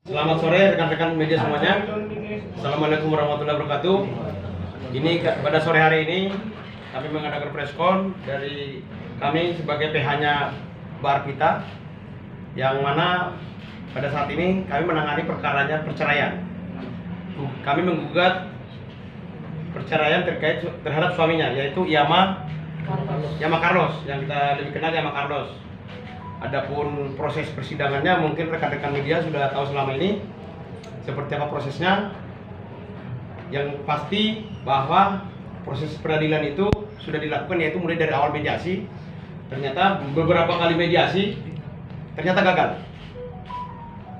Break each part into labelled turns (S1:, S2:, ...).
S1: Selamat sore rekan-rekan media semuanya. Assalamualaikum warahmatullahi wabarakatuh. Ini pada sore hari ini kami mengadakan preskon dari kami sebagai PH-nya Mbak Arpita, yang mana pada saat ini kami menangani perkaranya perceraian. Kami menggugat perceraian terhadap suaminya, yaitu Yama Carlos, yang kita lebih kenal Yama Carlos. Adapun proses persidangannya mungkin rekan-rekan media sudah tahu selama ini seperti apa prosesnya. Yang pasti bahwa proses peradilan itu sudah dilakukan, yaitu mulai dari awal mediasi. Ternyata beberapa kali mediasi ternyata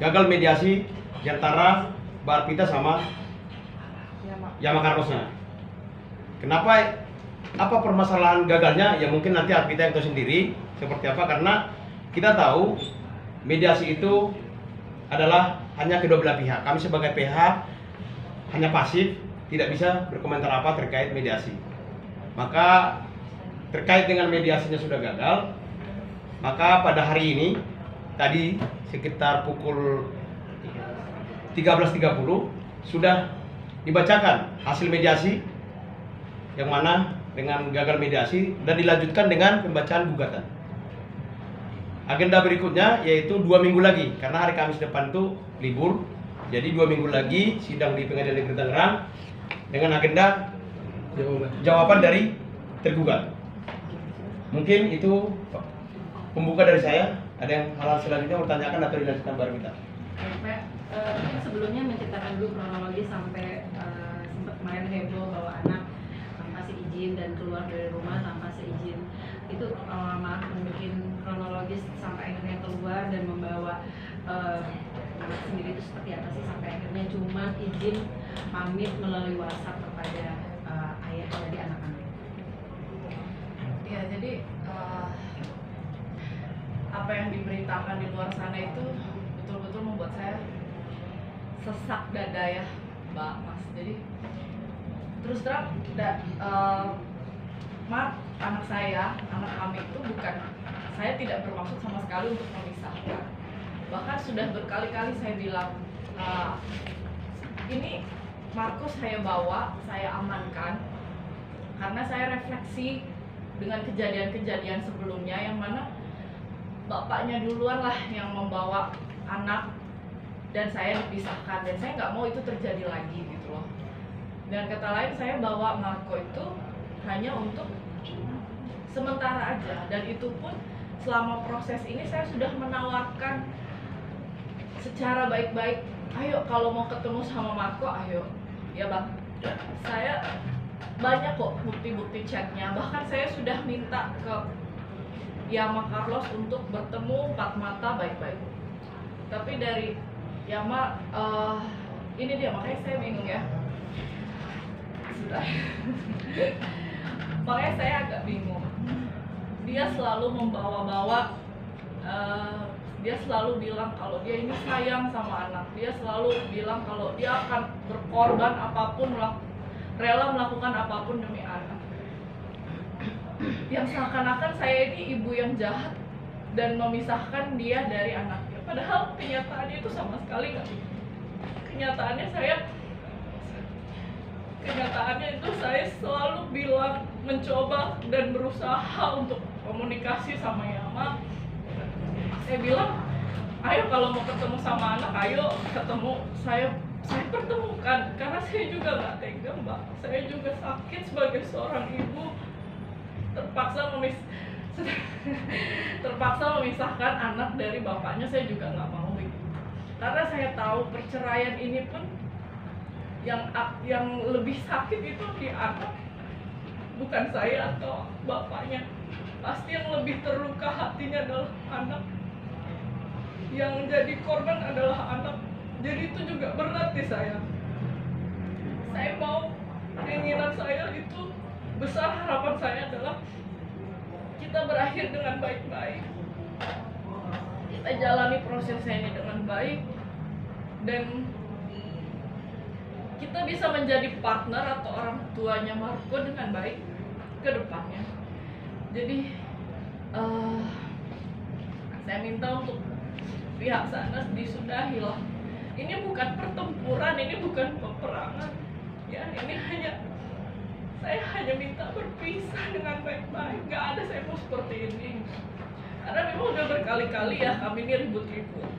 S1: gagal mediasi di antara Mbak Arpita sama Yama Carlosnya. Kenapa? Apa permasalahan gagalnya? Ya mungkin nanti Arpita yang tahu sendiri seperti apa, karena kita tahu mediasi itu adalah hanya kedua belah pihak. Kami sebagai PH hanya pasif, tidak bisa berkomentar apa terkait mediasi. Maka terkait dengan mediasinya sudah gagal, maka pada hari ini tadi sekitar pukul 13.30 sudah dibacakan hasil mediasi, yang mana dengan gagal mediasi dan dilanjutkan dengan pembacaan gugatan. Agenda berikutnya yaitu 2 minggu lagi, karena hari Kamis depan itu libur. Jadi 2 minggu lagi sidang di Pengadilan Negeri Tangerang dengan agenda jawaban dari tergugat. Mungkin itu pembuka dari saya. Ada yang hal selanjutnya mau ditanyakan atau dilanjutkan Mbak Arpita?
S2: Pak, sebelumnya menceritakan dulu kronologi sampai sempat kemarin heboh bahwa anak tanpa seizin dan keluar dari rumah tanpa seizin. Itu maaf mungkin kronologis sampai akhirnya keluar dan membawa anak sendiri itu seperti apa sih sampai akhirnya cuma izin pamit melalui WhatsApp kepada ayah dari anak-anak.
S3: Ya, jadi apa yang diberitakan di luar sana itu betul-betul membuat saya sesak dada ya, Mbak Mas. Jadi terus terang, maaf, anak kami itu bukan, saya tidak bermaksud sama sekali untuk memisahkan. Bahkan sudah berkali-kali saya bilang, ini Markus saya bawa, saya amankan karena saya refleksi dengan kejadian-kejadian sebelumnya, yang mana bapaknya duluan lah yang membawa anak dan saya dipisahkan, dan saya nggak mau itu terjadi lagi gitu loh. Dan kata lain, saya bawa Marco itu hanya untuk sementara aja, dan itu pun selama proses ini saya sudah menawarkan secara baik-baik, ayo kalau mau ketemu sama Marco, ayo ya bang. Saya banyak kok bukti-bukti chatnya, bahkan saya sudah minta ke Yama Carlos untuk bertemu 4 mata baik-baik, tapi dari Yama ini dia, makanya saya bingung ya. Sudah makanya saya agak bingung. Dia selalu membawa-bawa, dia selalu bilang kalau dia ini sayang sama anak. Dia selalu bilang kalau dia akan berkorban apapun, rela melakukan apapun demi anak. Yang seakan-akan saya ini ibu yang jahat dan memisahkan dia dari anaknya. Padahal kenyataannya itu sama sekali nggak. Kenyataannya itu saya selalu bilang, mencoba dan berusaha untuk komunikasi sama Yama. Saya bilang, ayo kalau mau ketemu sama anak, ayo ketemu, saya pertemukan, karena saya juga nggak tega mbak. Saya juga sakit sebagai seorang ibu, terpaksa memisahkan anak dari bapaknya. Saya juga nggak mau gitu, karena saya tahu perceraian ini pun yang lebih sakit itu di anak, bukan saya atau bapaknya. Pasti yang lebih terluka hatinya adalah anak, yang jadi korban adalah anak. Jadi itu juga berat di saya. Saya mau, keinginan saya itu besar, harapan saya adalah kita berakhir dengan baik-baik, kita jalani prosesnya ini dengan baik, dan kita bisa menjadi partner atau orang tuanya Marco dengan baik ke depannya. Jadi saya minta untuk pihak sana disudahi lah ini bukan pertempuran, ini bukan peperangan ya, ini saya hanya minta berpisah dengan baik-baik. Nggak ada saya mau seperti ini, karena memang udah berkali-kali ya kami ini ribut-ribut.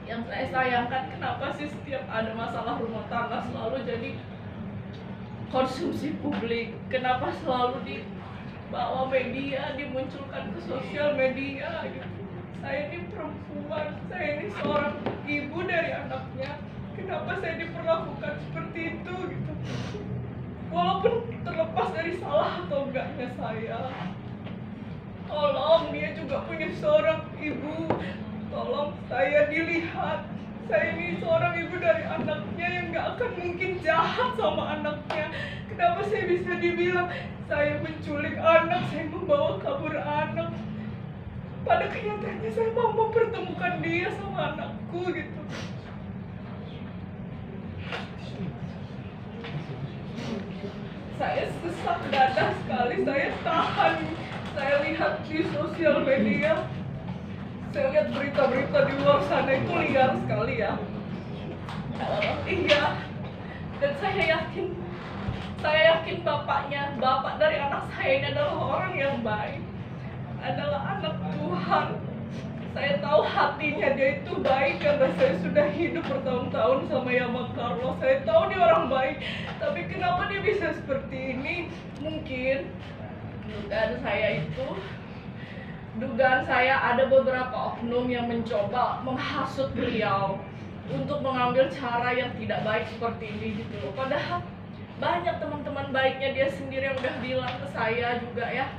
S3: Yang saya sayangkan, kenapa sih setiap ada masalah rumah tangga selalu jadi konsumsi publik? Kenapa selalu dibawa media, dimunculkan ke sosial media gitu? Saya ini perempuan, saya ini seorang ibu dari anaknya. Kenapa saya diperlakukan seperti itu gitu? Walaupun terlepas dari salah atau enggaknya saya, tolong, dia juga punya seorang ibu. Tolong saya dilihat. Saya ini seorang ibu dari anaknya yang gak akan mungkin jahat sama anaknya. Kenapa saya bisa dibilang saya menculik anak, saya membawa kabur anak? Pada kenyataannya saya mau mempertemukan dia sama anakku gitu. Saya sesak dada sekali, saya tahan. Saya lihat di sosial media, saya lihat berita-berita di luar sana itu liar sekali ya. Iya, dan saya yakin bapak dari anak saya ini adalah orang yang baik, adalah anak Tuhan. Saya tahu hatinya dia itu baik karena saya sudah hidup bertahun-tahun sama Yama Carlos. Saya tahu dia orang baik, tapi kenapa dia bisa seperti ini? Mungkin dugaan saya ada beberapa oknum yang mencoba menghasut beliau untuk mengambil cara yang tidak baik seperti ini gitu. Padahal banyak teman-teman baiknya dia sendiri yang udah bilang ke saya juga ya,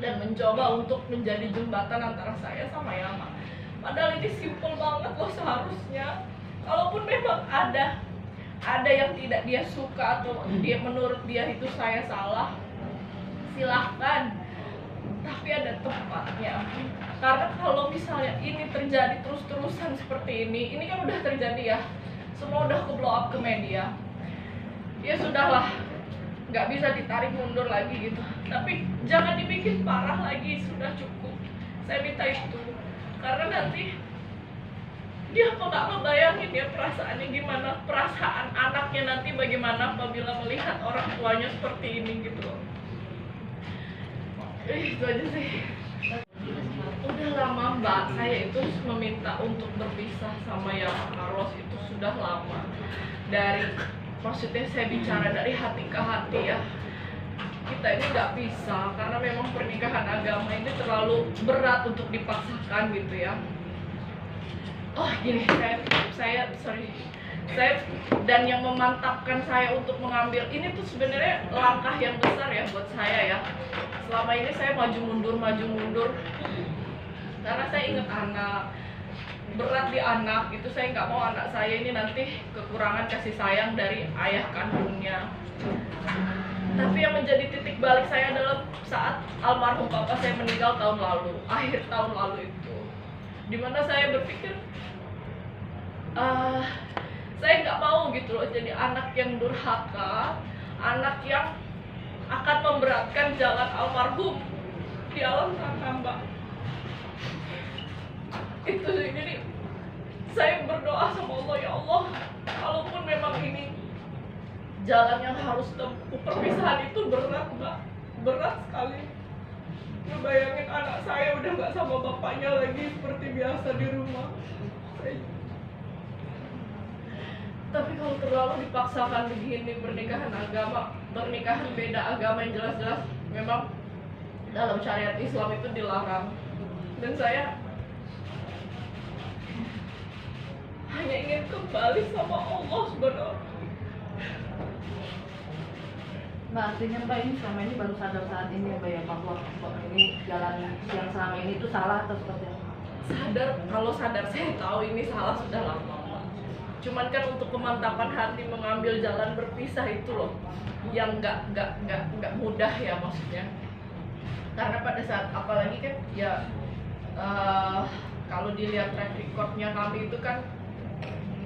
S3: dan mencoba untuk menjadi jembatan antara saya sama Yama. Padahal ini simple banget loh seharusnya. Kalaupun memang ada yang tidak dia suka atau dia menurut dia itu saya salah, silahkan. Tapi ada tempatnya. Karena kalau misalnya ini terjadi terus-terusan seperti ini kan udah terjadi ya. Semua udah ke blow up ke media. Ya sudahlah, nggak bisa ditarik mundur lagi gitu. Tapi jangan dibikin parah lagi, sudah cukup. Saya minta itu, karena nanti dia apa nggak ngebayangin ya perasaannya gimana, perasaan anaknya nanti bagaimana apabila melihat orang tuanya seperti ini gitu loh. Itu aja sih. Udah lama Mbak, saya itu meminta untuk berpisah sama Yama Carlos itu sudah lama. Maksudnya saya bicara dari hati ke hati ya. Kita ini nggak bisa, karena memang pernikahan agama ini terlalu berat untuk dipaksakan gitu ya. Oh gini, saya dan yang memantapkan saya untuk mengambil ini tuh sebenarnya langkah yang besar ya buat saya ya. Selama ini saya maju mundur karena saya ingat anak, berat di anak itu. Saya nggak mau anak saya ini nanti kekurangan kasih sayang dari ayah kandungnya. Tapi yang menjadi titik balik saya adalah saat almarhum papa saya meninggal tahun lalu, akhir tahun lalu itu, dimana saya berpikir saya nggak mau gitu loh jadi anak yang durhaka, anak yang akan memberatkan jalan almarhum di alam sana Mbak. Itu sih, jadi saya berdoa sama Allah, ya Allah, kalaupun memang ini jalan yang harus tempuh, perpisahan itu berat Mbak, berat sekali. Ngebayangin anak saya udah nggak sama bapaknya lagi seperti biasa di rumah. Tapi kalau terlalu dipaksakan begini, pernikahan beda agama yang jelas-jelas memang dalam syariat Islam itu dilarang. Dan saya hanya ingin kembali sama Allah Subhanahu.
S2: Mbak, artinya Mbak ini selama ini baru sadar saat ini Mbak ya, bahwa ini jalan yang selama ini itu salah atau seperti apa?
S3: Kalau sadar saya tahu ini salah sudah lama Mbak. Cuman kan untuk pemantapan hati mengambil jalan berpisah itu loh yang nggak mudah ya maksudnya. Karena pada saat apalagi kan ya kalau dilihat track recordnya kami itu kan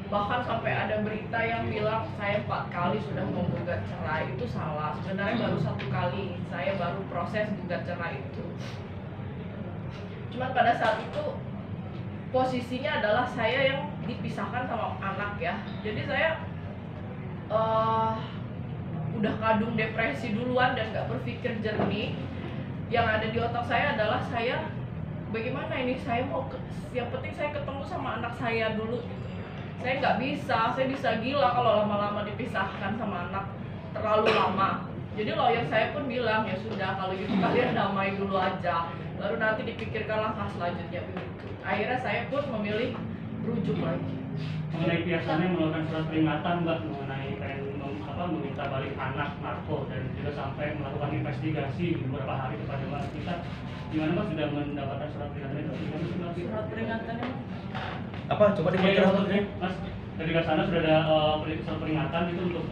S3: bahkan sampai ada berita yang bilang saya 4 kali sudah menggugat cerai. Itu salah, sebenarnya baru 1 kali saya baru proses gugat cerai itu. Cuman pada saat itu posisinya adalah saya yang dipisahkan sama anak ya. Jadi saya udah kadung depresi duluan dan nggak berpikir jernih. Yang ada di otak saya adalah saya bagaimana ini, saya mau yang penting saya ketemu sama anak saya dulu gitu. Saya nggak bisa, saya bisa gila kalau lama-lama dipisahkan sama anak terlalu lama. Jadi lawyer saya pun bilang, ya sudah kalau gitu kalian damai dulu aja, baru nanti dipikirkan langkah selanjutnya begitu. Akhirnya saya pun memilih rujuk lagi.
S4: Mengenai pihak sana yang melakukan surat peringatan Mbak mengenai meminta balik anak narko dan juga sampai melakukan investigasi beberapa hari kepada Mbak kita, gimana Mbak sudah mendapatkan surat peringatan itu?
S3: Surat peringatannya
S1: Apa? Coba diperjelas maksudnya.
S4: Mas, ketika sana sudah ada surat peringatan itu untuk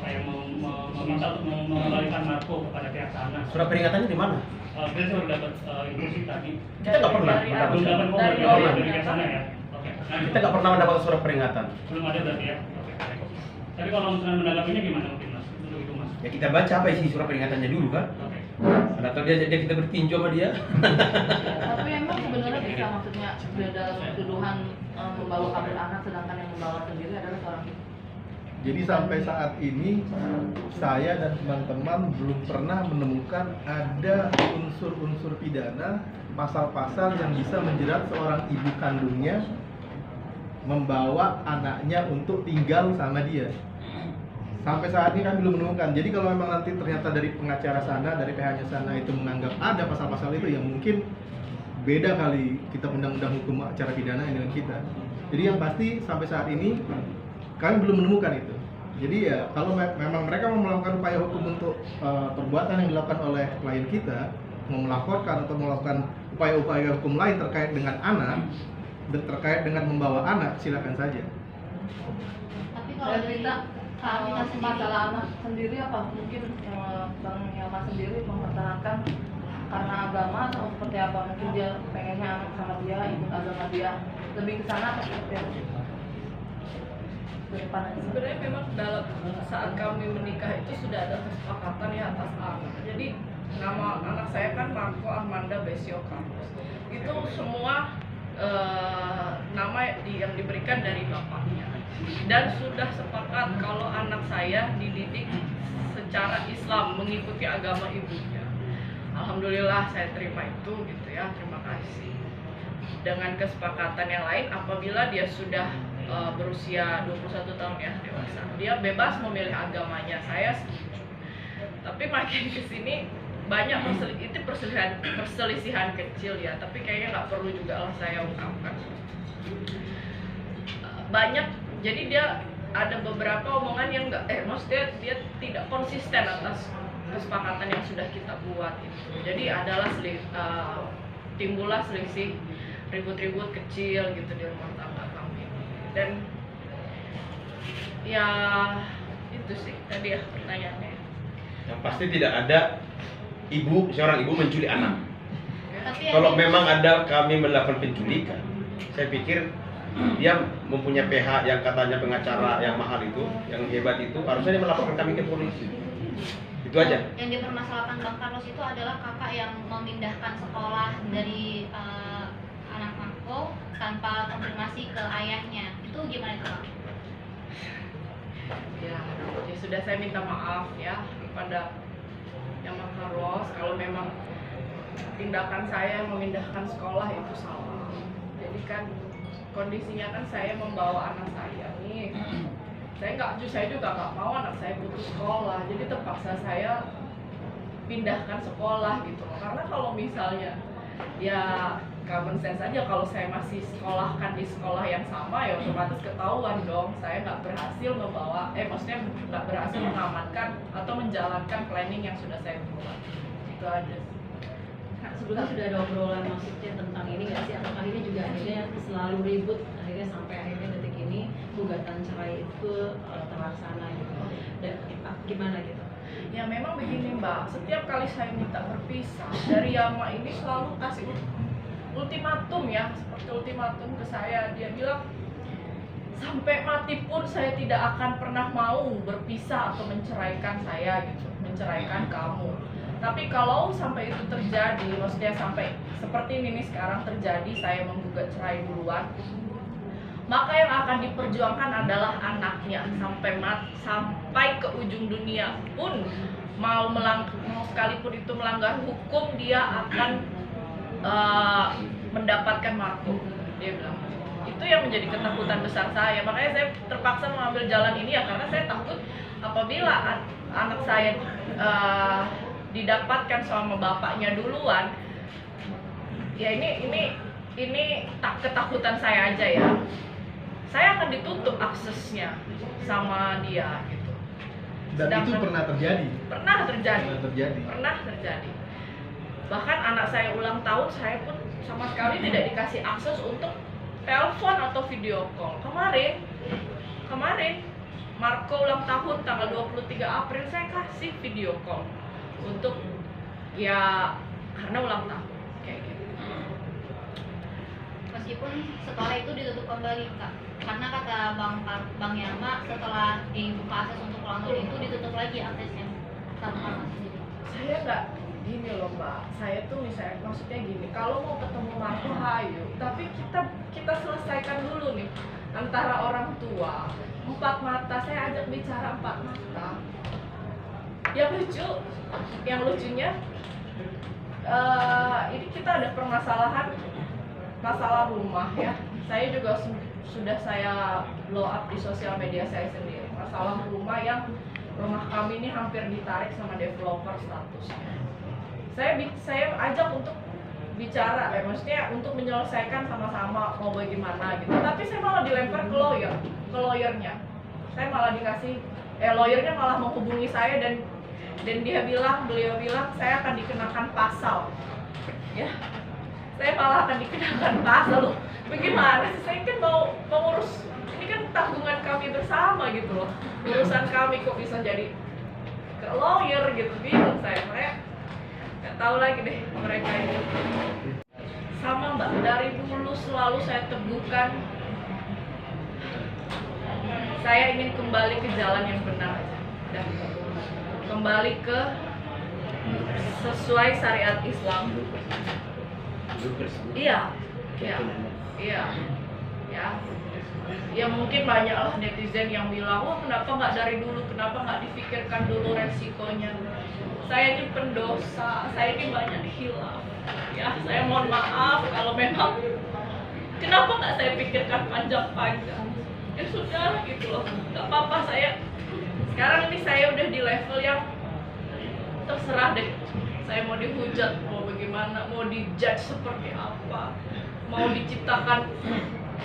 S4: kayak meminta mengembalikan narko kepada pihak sana.
S1: Surat peringatannya di mana?
S4: Kita sudah dapat info sih tadi.
S1: Kita nggak pernah mendapat
S4: Belum dapat info
S3: dari
S4: dari pihak sana ya. Oke. Nah,
S1: Kita nggak pernah mendapat surat peringatan.
S4: belum ada berarti ya. Oke. Tapi kalau misalnya menanggapinya gimana mungkin Mas? Untuk itu Mas.
S1: Ya kita baca apa isi surat peringatannya dulu kan.
S4: Oke.
S1: Atau dia kita bertinju sama dia.
S2: Tapi emang sebenarnya bisa, maksudnya dalam tuduhan membawa kabur anak sedangkan yang membawa sendiri adalah seorang ibu.
S5: Jadi sampai saat ini saya dan teman-teman belum pernah menemukan ada unsur-unsur pidana, pasal-pasal yang bisa menjerat seorang ibu kandungnya membawa anaknya untuk tinggal sama dia. Sampai saat ini kami belum menemukan. Jadi kalau memang nanti ternyata dari pengacara sana, dari PH-nya sana itu menganggap ada pasal-pasal itu, yang mungkin beda kali kita undang-undang hukum acara pidana dengan kita. Jadi yang pasti sampai saat ini kami belum menemukan itu. Jadi ya kalau memang mereka mau melakukan upaya hukum untuk perbuatan yang dilakukan oleh klien kita, mau melaporkan atau melakukan upaya-upaya hukum lain terkait dengan anak dan terkait dengan membawa anak, silakan saja.
S6: Tapi kalau
S2: Dan
S6: dari
S2: kita
S6: sendiri,
S2: masalah anak sendiri apa mungkin Bang Yama sendiri mempertahankan karena agama atau seperti apa? Mungkin dia pengennya anak sama dia, ikut agama dia, lebih ke sana atau seperti apa?
S3: sebenarnya memang dalam saat kami menikah itu sudah ada kesepakatan ya atas anak. Jadi nama anak saya kan Marco Armanda Besio Carlos. Itu semua nama yang diberikan dari bapaknya. Dan sudah sepakat kalau anak saya dididik secara Islam mengikuti agama ibunya. Alhamdulillah saya terima itu gitu ya, terima kasih. Dengan kesepakatan yang lain, apabila dia sudah berusia 21 tahun ya dewasa, dia bebas memilih agamanya, saya setuju. Tapi makin kesini banyak perselisihan kecil ya, tapi kayaknya nggak perlu juga lah saya ungkapkan. Banyak, jadi dia ada beberapa omongan yang maksudnya dia tidak konsisten atas kesepakatan yang sudah kita buat itu. Jadi adalah timbullah selisih ribut-ribut kecil gitu di rumah tangga kami. Dan ya itu sih tadi ya pertanyaannya.
S1: Yang pasti tidak ada seorang ibu menculik anak.
S6: tapi
S1: Kalau memang ada kami melakukan penculikan, saya pikir dia mempunyai PH yang katanya pengacara yang mahal itu, yang hebat itu, harusnya dia melaporkan kami ke polisi. Itu aja.
S6: yang dipermasalahkan Bang Carlos itu adalah kakak yang memindahkan sekolah dari anak Marco tanpa konfirmasi ke ayahnya. Itu gimana itu Bang?
S3: Ya sudah, saya minta maaf ya kepada yang Carlos kalau memang tindakan saya memindahkan sekolah itu salah. Jadi kan kondisinya kan saya membawa anak saya nih. Saya juga nggak mau anak saya putus sekolah, jadi terpaksa saya pindahkan sekolah gitu loh. Karena kalau misalnya ya common sense aja, kalau saya masih sekolahkan di sekolah yang sama ya otomatis ketahuan dong saya nggak berhasil maksudnya nggak berhasil mengamankan atau menjalankan planning yang sudah saya buat. Itu aja sih.
S2: Kak, sebelumnya sudah ada obrolan maksudnya tentang ini nggak sih? Apakah ini juga akhirnya selalu ribut, akhirnya sampai akhirnya detik ini gugatan cerai itu terlaksana gitu? Dan gimana gitu?
S3: Ya memang begini Mbak, setiap kali saya minta berpisah dari Yama ini selalu kasih ultimatum ya, seperti ultimatum ke saya. Dia bilang sampai mati pun saya tidak akan pernah mau berpisah atau menceraikan saya gitu, menceraikan kamu. Tapi kalau sampai itu terjadi, maksudnya sampai seperti ini nih sekarang terjadi, saya menggugat cerai duluan, maka yang akan diperjuangkan adalah anaknya sampai ke ujung dunia pun mau sekalipun itu melanggar hukum, dia akan mendapatkan Marco, dia bilang. Itu yang menjadi ketakutan besar saya. Makanya saya terpaksa mengambil jalan ini ya, karena saya takut apabila anak saya didapatkan sama bapaknya duluan, ya ini ketakutan saya aja ya. Saya akan ditutup aksesnya sama dia gitu.
S5: Dan itu pernah terjadi.
S3: Pernah terjadi. Bahkan anak saya ulang tahun, saya pun sama sekali tidak dikasih akses untuk telepon atau video call. Kemarin Marco ulang tahun tanggal 23 April, saya kasih video call untuk ya karena ulang tahun kayak gitu.
S6: Meskipun sekolah itu ditutup kembali, Kak, karena kata Bang Yama, setelah dibuka akses untuk ulang tahun itu ditutup lagi aksesnya tanpa sendiri.
S3: Saya nggak gini loh Mbak, saya tuh misalnya maksudnya gini, kalau mau ketemu Marco hayu, tapi kita selesaikan dulu nih antara orang tua, 4 mata, saya ajak bicara 4 mata. Yang lucunya ini kita ada masalah rumah ya. Saya juga sudah saya blow up di sosial media saya sendiri. Masalah rumah kami ini hampir ditarik sama developer statusnya. Saya ajak untuk bicara, maksudnya untuk menyelesaikan sama-sama mau bagaimana gitu. Tapi saya malah dilempar ke lawyernya. Saya malah dikasih, lawyernya malah menghubungi saya dan beliau bilang saya akan dikenakan pasal. Ya, saya malah akan dikenakan pasal loh. Bagaimana sih? Saya kan mau ngurus, ini kan tanggungan kami bersama gitu loh. Urusan kami kok bisa jadi ke lawyer gitu, bingung saya. Nggak tahu lagi deh mereka ini. Sama Mbak, dari dulu selalu saya teguhkan, saya ingin kembali ke jalan yang benar aja, dan kembali ke sesuai syariat Islam. Iya. Ya mungkin banyaklah netizen yang bilang, wah kenapa nggak dari dulu, kenapa nggak dipikirkan dulu resikonya. Saya ini pendosa, saya ini banyak hilaf. Ya, saya mohon maaf kalau memang kenapa nggak saya pikirkan panjang-panjang. Ya sudah gitu loh, nggak apa-apa. Sekarang ini saya udah di level yang terserah deh. Saya mau dihujat, mau bagaimana, mau dijudge seperti apa, mau diciptakan.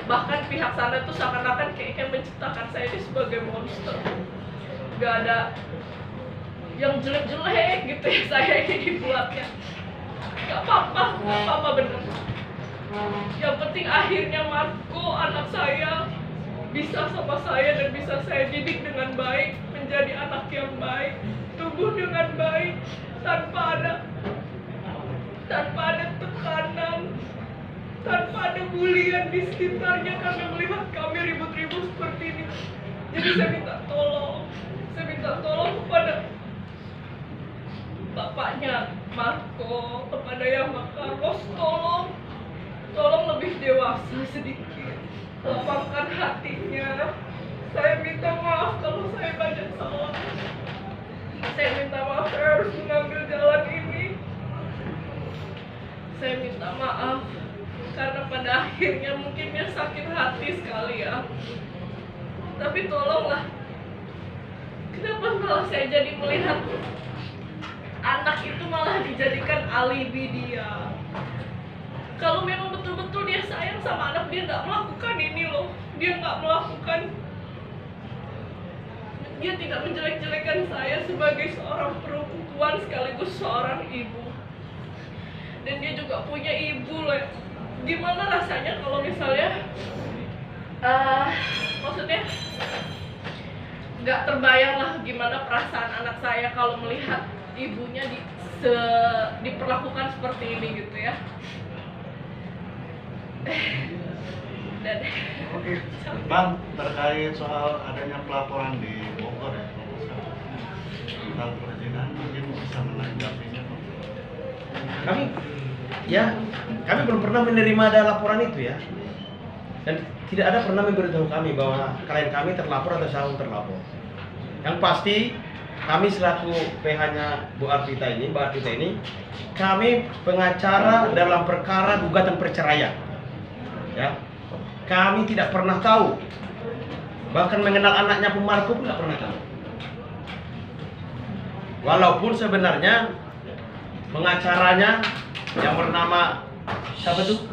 S3: Bahkan pihak sana tuh seakan-akan kayaknya menciptakan saya ini sebagai monster. Gak ada yang jelek-jelek gitu ya, saya ini dibuatnya. Gak apa-apa bener. Yang penting akhirnya Marco, anak saya, bisa sama saya dan bisa saya didik dengan baik, menjadi anak yang baik, tumbuh dengan baik, tanpa ada tekanan, tanpa ada bulian di sekitarnya karena melihat kami ribut-ribut seperti ini. Jadi saya minta tolong kepada bapaknya Marco, kepada yang Carlos, tolong lebih dewasa sedikit, lapangkan hatinya. Saya minta maaf kalau saya banyak salah. Saya minta maaf, saya harus mengambil jalan ini. Saya minta maaf karena pada akhirnya mungkin dia sakit hati sekali ya. Tapi tolonglah, kenapa malah saya jadi melihat anak itu malah dijadikan alibi dia. Kalau memang betul-betul dia sayang sama anak, dia nggak melakukan ini loh. Dia tidak menjelek-jelekan saya sebagai seorang perempuan sekaligus seorang ibu. Dan dia juga punya ibu loh. Gimana rasanya kalau misalnya maksudnya nggak terbayang lah gimana perasaan anak saya kalau melihat ibunya diperlakukan seperti ini gitu ya. Dan
S7: oke, Bang, terkait soal adanya pelaporan di Bogor ya, tentang perizinan, mungkin bisa menanggapinya, Bang?
S1: Kami belum pernah menerima ada laporan itu ya. Dan tidak ada pernah memberitahu kami bahwa klien kami terlapor atau siapa terlapor. Yang pasti kami selaku PH-nya Mbak Arvita ini, kami pengacara dalam perkara gugatan perceraian. Ya, kami tidak pernah tahu, bahkan mengenal anaknya pun Marco pun tidak pernah tahu. Walaupun sebenarnya pengacaranya yang bernama siapa tuh?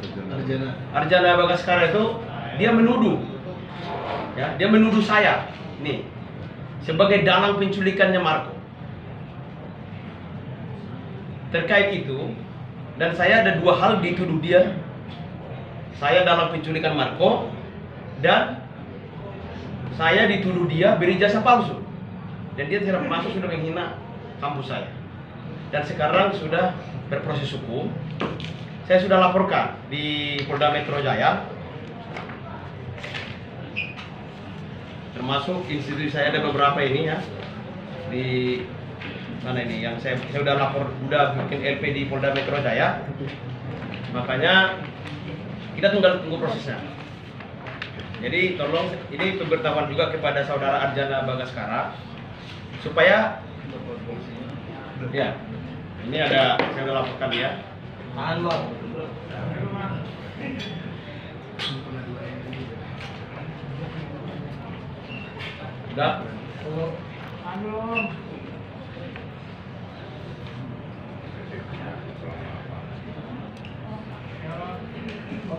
S1: Arjana Bagaskara itu dia menuduh, ya, dia menuduh saya nih sebagai dalang penculikannya Marco. Terkait itu, dan saya ada dua hal dituduh dia. Saya dalang penculikan Marco, dan saya dituduh dia beri jasa palsu. Dan dia tidak masuk sudah menghina kampus saya. Dan sekarang sudah berproses hukum. Saya sudah laporkan di Polda Metro Jaya. Termasuk institusi saya ada beberapa ini ya. Di mana ini yang saya sudah lapor, sudah bikin LP di Polda Metro Jaya. Makanya kita tunggu prosesnya. Jadi tolong ini pemberitahuan juga kepada saudara Arjana Bagaskara supaya ya, ini ada saya sudah laporkan dia. Udah.